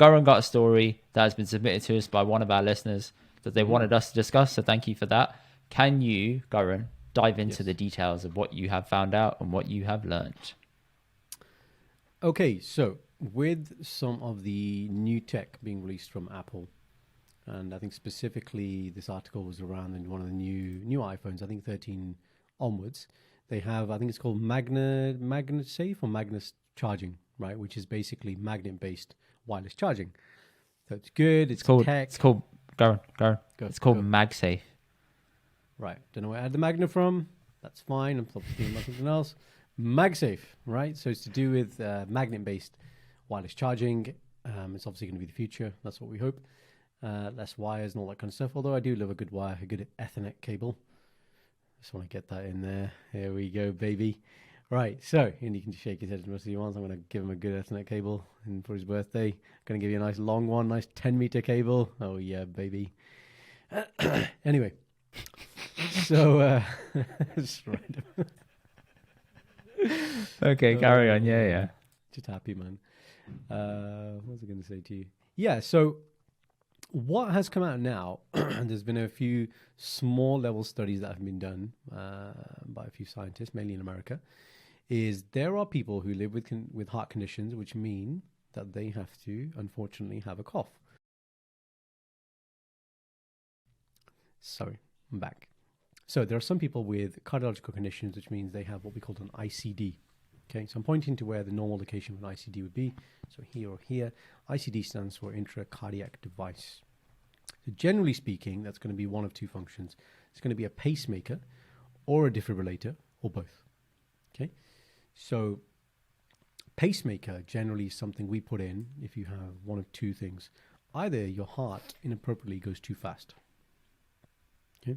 Goran got a story that has been submitted to us by one of our listeners that they wanted us to discuss. So thank you for that. Can you, Goran, dive into the details of what you have found out and what you have learned? Okay, so with some of the new tech being released from Apple, and I think specifically this article was around one of the new iPhones, I think 13 onwards, they have, I think it's called Magsafe or Magnus charging, right? Which is basically magnet-based wireless charging. So it's good. It's tech. It's called Goran. It's called Magsafe. Right. Don't know where I had the magnet from. That's fine. I'm thinking about something else. Magsafe, right? So it's to do with magnet-based wireless charging. It's obviously going to be the future. That's what we hope. Less wires and all that kind of stuff. Although I do love a good wire, a good Ethernet cable. Just want to get that in there. Here we go, baby. Right, so Indy can shake his head as much as he wants. I'm going to give him a good Ethernet cable for his birthday. I'm going to give you a nice long one, nice 10-meter cable. Oh, yeah, baby. Anyway, so just random. Okay, carry on. Yeah. Just happy, man. What was I going to say to you? Yeah, so what has come out now, and there's been a few small level studies that have been done by a few scientists, mainly in America, is there are people who live with heart conditions, which mean that they have to, unfortunately, have a cough. Sorry, I'm back. So there are some people with cardiological conditions, which means they have what we call an ICD. Okay, so I'm pointing to where the normal location of an ICD would be. So here or here. ICD stands for intracardiac device. So generally speaking, that's going to be one of two functions. It's going to be a pacemaker or a defibrillator or both. Okay, so pacemaker generally is something we put in if you have one of two things. Either your heart inappropriately goes too fast. Okay,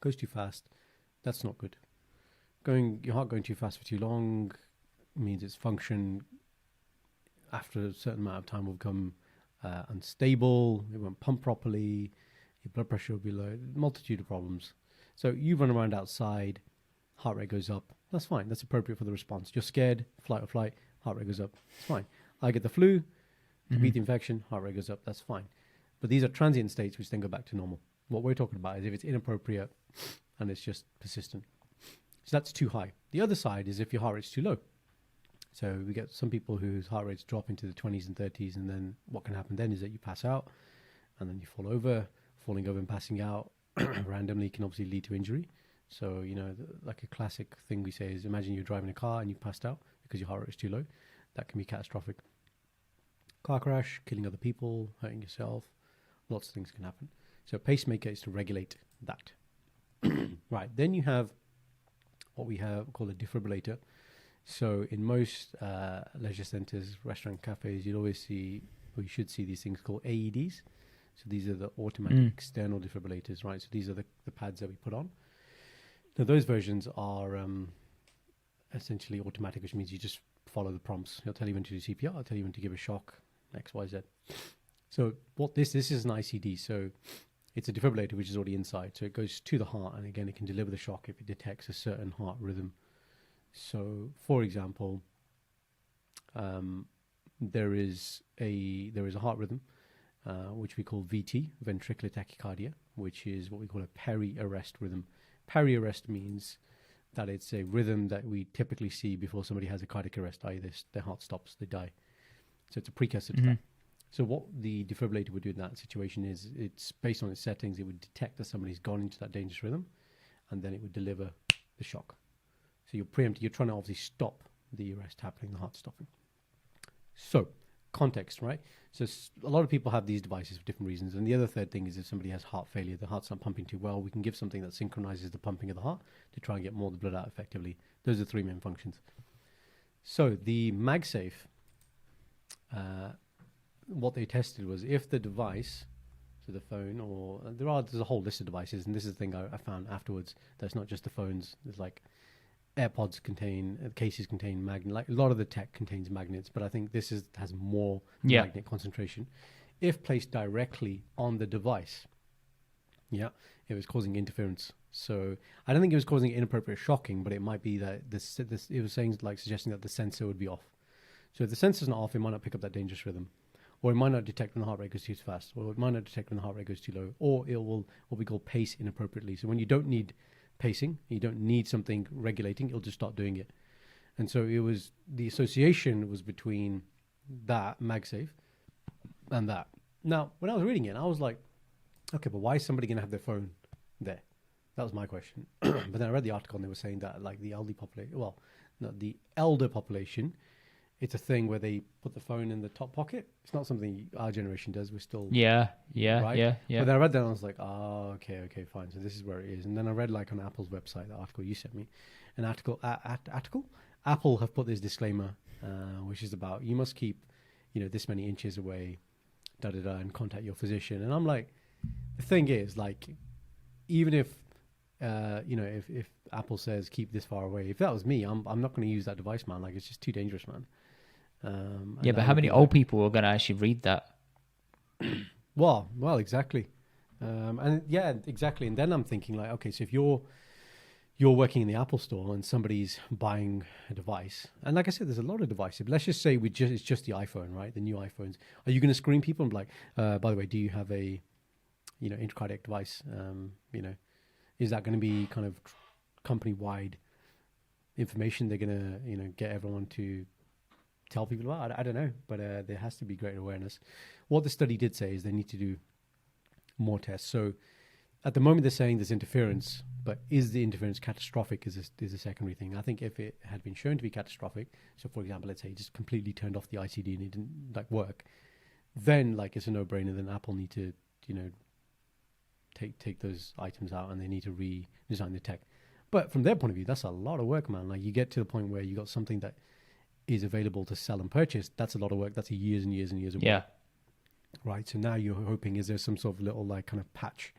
goes too fast, that's not good. Your heart going too fast for too long means its function after a certain amount of time will become unstable, it won't pump properly, your blood pressure will be low, multitude of problems. So you run around outside, heart rate goes up, that's fine, that's appropriate for the response. You're scared, fight or flight, heart rate goes up, it's fine. I get the flu, beat the infection, heart rate goes up, that's fine. But these are transient states which then go back to normal. What we're talking about is if it's inappropriate and it's just persistent. So that's too high. The other side is if your heart rate's too low. So we get some people whose heart rates drop into the 20s and 30s, and then what can happen then is that you pass out and then you fall over. Falling over and passing out randomly can obviously lead to injury. So, you know, like a classic thing we say is imagine you're driving a car and you passed out because your heart rate is too low. That can be catastrophic. Car crash, killing other people, hurting yourself, lots of things can happen. So pacemaker is to regulate that. Right, then you have what we have called a defibrillator. So in most leisure centers, restaurant, cafes, you'd always see, or you should see these things called AEDs. So these are the automatic external defibrillators, right? So these are the pads that we put on. Now those versions are essentially automatic, which means you just follow the prompts. It'll tell you when to do CPR, I'll tell you when to give a shock, X, Y, Z. So what this is an ICD. So it's a defibrillator which is already inside. So it goes to the heart, and again, it can deliver the shock if it detects a certain heart rhythm. So, for example, there is a heart rhythm which we call VT, ventricular tachycardia, which is what we call a peri-arrest rhythm. Peri-arrest means that it's a rhythm that we typically see before somebody has a cardiac arrest, i.e. their heart stops, they die. So it's a precursor to that. So what the defibrillator would do in that situation is it's based on its settings, it would detect that somebody's gone into that dangerous rhythm, and then it would deliver the shock. So you're trying to obviously stop the arrest happening, the heart stopping. So context, right? So a lot of people have these devices for different reasons. And the other third thing is if somebody has heart failure, the heart's not pumping too well, we can give something that synchronizes the pumping of the heart to try and get more of the blood out effectively. Those are the three main functions. So the Magsafe, what they tested was if the device, so the phone, or there's a whole list of devices, and this is the thing I found afterwards, that's not just the phones. There's like AirPods cases contain magnet, like a lot of the tech contains magnets, but I think this has more magnet concentration. If placed directly on the device, it was causing interference. So I don't think it was causing inappropriate shocking, but it might be that it was suggesting that the sensor would be off. So if the sensor's not off, it might not pick up that dangerous rhythm. or it might not detect when the heart rate goes too fast, or it might not detect when the heart rate goes too low, or it will what we call pace inappropriately. So when you don't need pacing, you don't need something regulating, it'll just start doing it. And so it was the association was between that Magsafe and that. Now, when I was reading it, I was like, okay, but why is somebody going to have their phone there? That was my question. But then I read the article and they were saying that like the elderly population, well, not the elder population, it's a thing where they put the phone in the top pocket. It's not something our generation does. We're still Yeah, right. yeah. But then I read that and I was like, oh, okay, fine. So this is where it is. And then I read like on Apple's website, the article you sent me, an article. Apple have put this disclaimer, which is about you must keep, this many inches away, and contact your physician. And I'm like, the thing is, like, even if if Apple says keep this far away, if that was me, I'm not going to use that device, man. Like, it's just too dangerous, man. Yeah, but how many old people are going to actually read that? Well, exactly. And yeah, exactly. And then I'm thinking like, okay, so if you're working in the Apple store and somebody's buying a device, and like I said, there's a lot of devices. But let's just say it's just the iPhone, right? The new iPhones. Are you going to screen people and be like, by the way, do you have a, intracardiac device? Is that going to be kind of company-wide information they're going to, get everyone to tell people about? I don't know, but there has to be greater awareness. What the study did say is they need to do more tests. So at the moment they're saying there's interference, but is the interference catastrophic is a secondary thing. I think if it had been shown to be catastrophic, so for example, let's say you just completely turned off the ICD and it didn't work, then like it's a no-brainer. Then Apple need to, take those items out and they need to redesign the tech. But from their point of view, that's a lot of work, man. Like you get to the point where you got something that is available to sell and purchase. That's a lot of work. That's years and years and years of work. Right. So now you're hoping, is there some sort of little like kind of patch,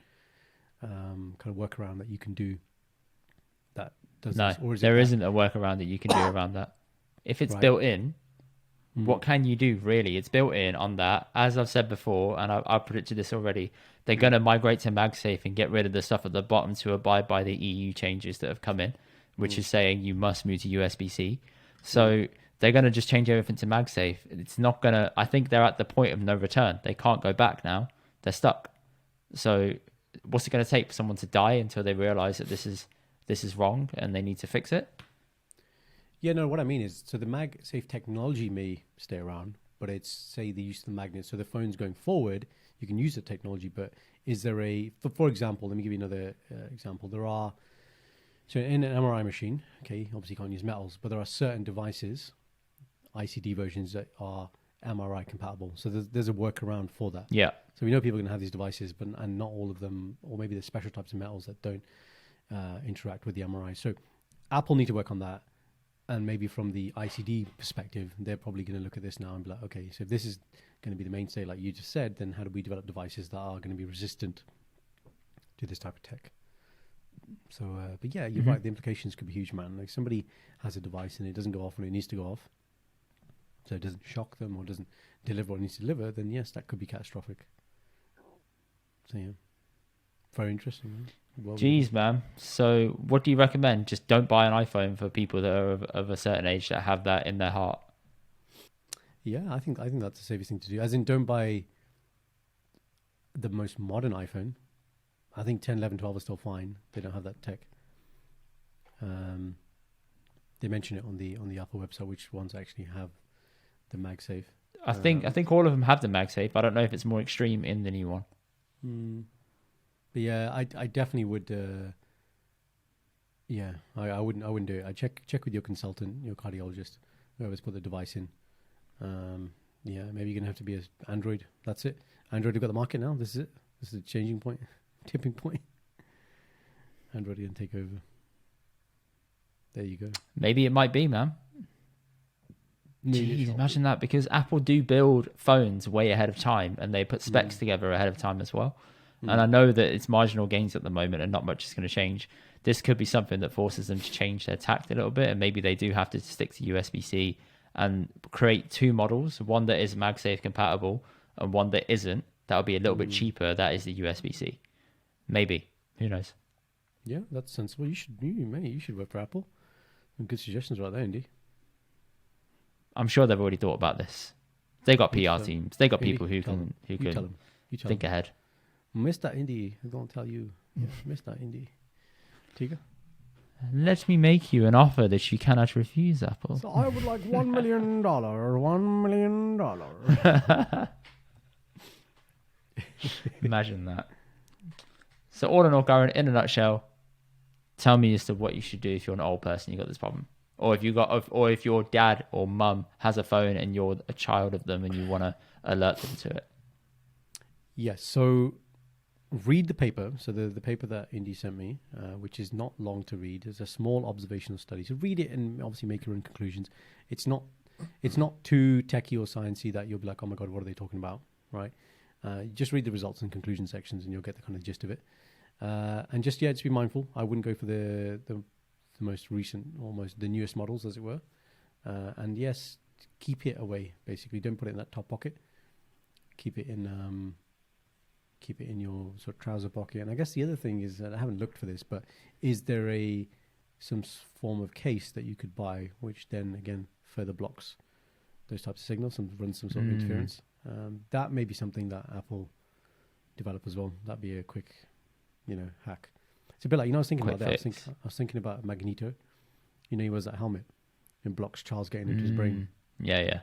kind of workaround that you can do that does No, this? Or there isn't a workaround that you can do around that. If it's built in, what can you do really? It's built in on that. As I've said before, and I've predicted this already, they're going to migrate to Magsafe and get rid of the stuff at the bottom to abide by the EU changes that have come in, which is saying you must move to USB-C. So they're going to just change everything to Magsafe. It's not going to, I think they're at the point of no return. They can't go back now. They're stuck. So what's it going to take for someone to die until they realize that this is wrong and they need to fix it? Yeah, no, what I mean is, so the MagSafe technology may stay around, but it's, say, the use of the magnet. So the phones going forward, you can use the technology, but is there for example, let me give you another example. There are, so in an MRI machine, okay, obviously you can't use metals, but there are certain devices, ICD versions that are MRI compatible. So there's a workaround for that. Yeah. So we know people are going to have these devices, and not all of them, or maybe there's special types of metals that don't interact with the MRI. So Apple need to work on that. And maybe from the ICD perspective, they're probably going to look at this now and be like, okay, so if this is going to be the mainstay, like you just said, then how do we develop devices that are going to be resistant to this type of tech? So, but yeah, you're right. The implications could be huge, man. Like somebody has a device and it doesn't go off when it needs to go off, so it doesn't shock them or doesn't deliver what it needs to deliver, then yes, that could be catastrophic. So yeah, very interesting. Man. Well, Jeez, man. So what do you recommend? Just don't buy an iPhone for people that are of a certain age that have that in their heart. Yeah, I think that's the safest thing to do. As in, don't buy the most modern iPhone. I think 10, 11, 12 are still fine. They don't have that tech. They mention it on the Apple website, which ones actually have the MagSafe. I think all of them have the MagSafe. I don't know if it's more extreme in the new one. But yeah, I definitely would. I wouldn't do it. I check with your consultant, your cardiologist, whoever's put the device in. Yeah, maybe you're gonna have to be an Android. That's it. Android have got the market now. This is it. This is a changing point, tipping point. Android gonna take over. There you go. Maybe it might be, man. Jeez, imagine that, because Apple do build phones way ahead of time and they put specs together ahead of time as well. And I know that it's marginal gains at the moment and not much is going to change. This could be something that forces them to change their tact a little bit, and maybe they do have to stick to USB-C and create two models, one that is MagSafe compatible and one that isn't. That'll be a little bit cheaper. That is the USB-C. Maybe. Who knows? Yeah, that's sensible. You should work for Apple. Some good suggestions right there, Indy. I'm sure they've already thought about this They got You PR tell- teams. They got Indy, people who tell can him. who You can tell him. You tell think him. ahead. Mr. Indy, I'm going to tell you. Yeah, Mr. Indy. Tiga? Let me make you an offer that you cannot refuse, Apple. So I would like $1 million. $1 million. Imagine that. So all in all, Garen, in a nutshell, tell me as to what you should do if you're an old person, you got this problem, or if your dad or mum has a phone and you're a child of them and you want to alert them to it. Yes. So read the paper. So the paper that Indy sent me, which is not long to read, is a small observational study. So read it and obviously make your own conclusions. It's not too techie or sciencey that you'll be like, oh my god, what are they talking about, right? Just read the results and conclusion sections and you'll get the kind of gist of it. And just be mindful. I wouldn't go for the most recent, almost the newest models, as it were. And yes, keep it away. Basically, don't put it in that top pocket. Keep it in your sort of trouser pocket. And I guess the other thing is, and I haven't looked for this, but is there some form of case that you could buy, which then again further blocks those types of signals and runs some sort of interference? That may be something that Apple develop as well. That'd be a quick, hack. It's a bit like, I was thinking Quick about that. fix. I was thinking about Magneto. He wears that helmet and blocks Charles getting into his brain. Yeah.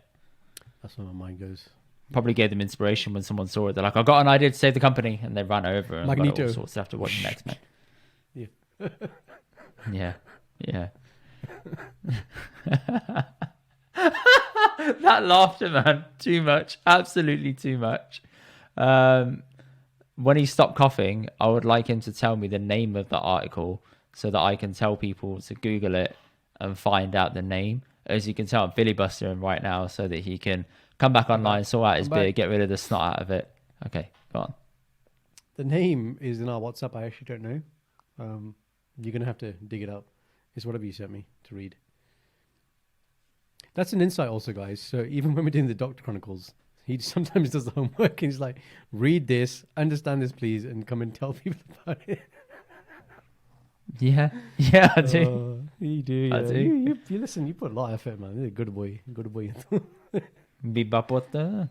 That's where my mind goes. Probably gave them inspiration when someone saw it. They're like, I got an idea to save the company, and they ran over and Magneto. got all sorts after watching X-Men. Yeah. Yeah. That laughter, man, too much. Absolutely too much. When he stopped coughing, I would like him to tell me the name of the article so that I can tell people to Google it and find out the name. As you can tell, I'm filibustering right now so that he can come back online, sort out his beard, get rid of the snot out of it. Okay, go on. The name is in our WhatsApp. I actually don't know. You're going to have to dig it up. It's whatever you sent me to read. That's an insight also, guys. So even when we're doing the Doctor Chronicles, he sometimes does the homework and he's like, read this, understand this, please, and come and tell people about it. Yeah, I do. You do, yeah. I do. You listen, you put a lot of effort, man. You're a good boy. Good boy. Bebop what the...